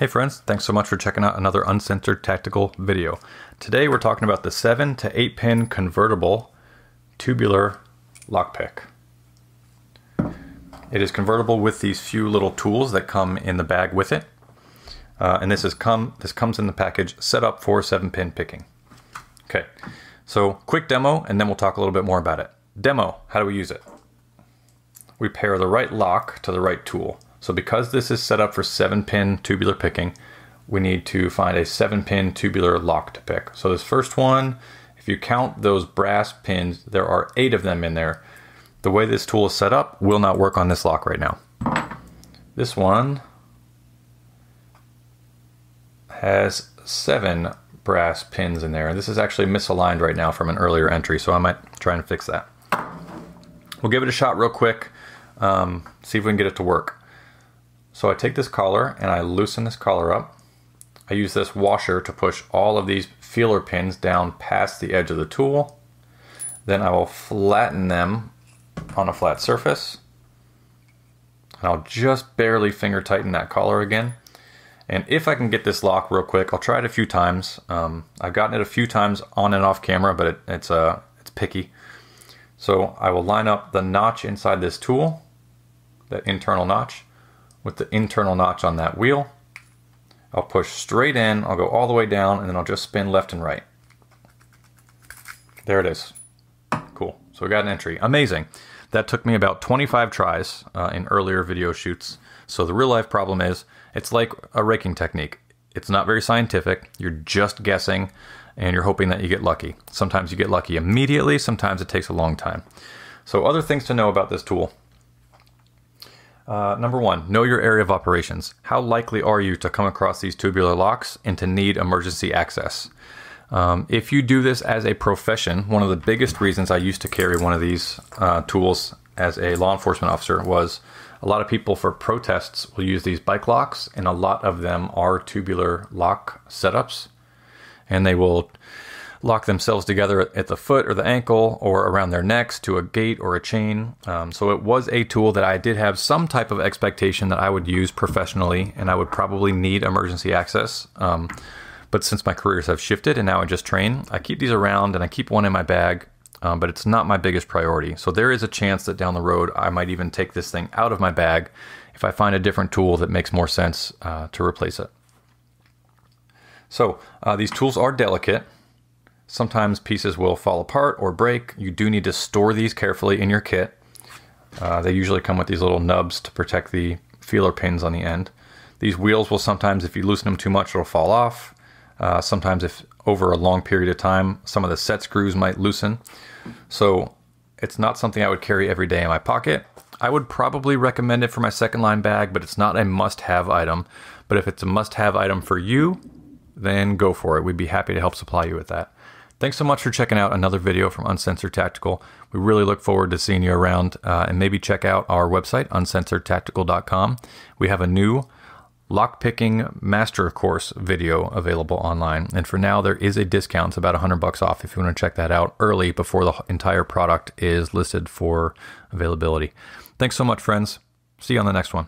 Hey friends, thanks so much for checking out another uncensored tactical video. Today we're talking about the 7 to 8 pin convertible tubular lockpick. It is convertible with these few little tools that come in the bag with it. And this comes in the package set up for 7-pin picking. Okay, so quick demo and then we'll talk a little bit more about it. Demo, how do we use it? We pair the right lock to the right tool. So because this is set up for 7-pin tubular picking, we need to find a 7-pin tubular lock to pick. So this first one, if you count those brass pins, there are 8 of them in there. The way this tool is set up will not work on this lock right now. This one has 7 brass pins in there. This is actually misaligned right now from an earlier entry, so I might try and fix that. We'll give it a shot real quick, see if we can get it to work. So I take this collar and I loosen this collar up. I use this washer to push all of these feeler pins down past the edge of the tool. Then I will flatten them on a flat surface. And I'll just barely finger tighten that collar again. And if I can get this lock real quick, I'll try it a few times. I've gotten it a few times on and off camera, but it's picky. So I will line up the notch inside this tool, that internal notch, with the internal notch on that wheel. I'll push straight in, I'll go all the way down, and then I'll just spin left and right. There it is. Cool, so we got an entry. Amazing. That took me about 25 tries in earlier video shoots. So the real life problem is, it's like a raking technique. It's not very scientific, you're just guessing, and you're hoping that you get lucky. Sometimes you get lucky immediately, sometimes it takes a long time. So other things to know about this tool. Number 1, know your area of operations. How likely are you to come across these tubular locks and to need emergency access? If you do this as a profession, one of the biggest reasons I used to carry one of these tools as a law enforcement officer was a lot of people for protests will use these bike locks, and a lot of them are tubular lock setups, and they will lock themselves together at the foot or the ankle or around their necks to a gate or a chain. So it was a tool that I did have some type of expectation that I would use professionally, and I would probably need emergency access. But since my careers have shifted and now I just train, I keep these around and I keep one in my bag, but it's not my biggest priority. So there is a chance that down the road I might even take this thing out of my bag if I find a different tool that makes more sense to replace it. So these tools are delicate. Sometimes pieces will fall apart or break. You do need to store these carefully in your kit. They usually come with these little nubs to protect the feeler pins on the end. These wheels will sometimes, if you loosen them too much, it'll fall off. Sometimes if over a long period of time, some of the set screws might loosen. So it's not something I would carry every day in my pocket. I would probably recommend it for my second line bag, but it's not a must-have item. But if it's a must-have item for you, then go for it. We'd be happy to help supply you with that. Thanks so much for checking out another video from Uncensored Tactical. We really look forward to seeing you around, and maybe check out our website, uncensoredtactical.com. We have a new lockpicking master course video available online. And for now, there is a discount. It's about $100 off if you want to check that out early before the entire product is listed for availability. Thanks so much, friends. See you on the next one.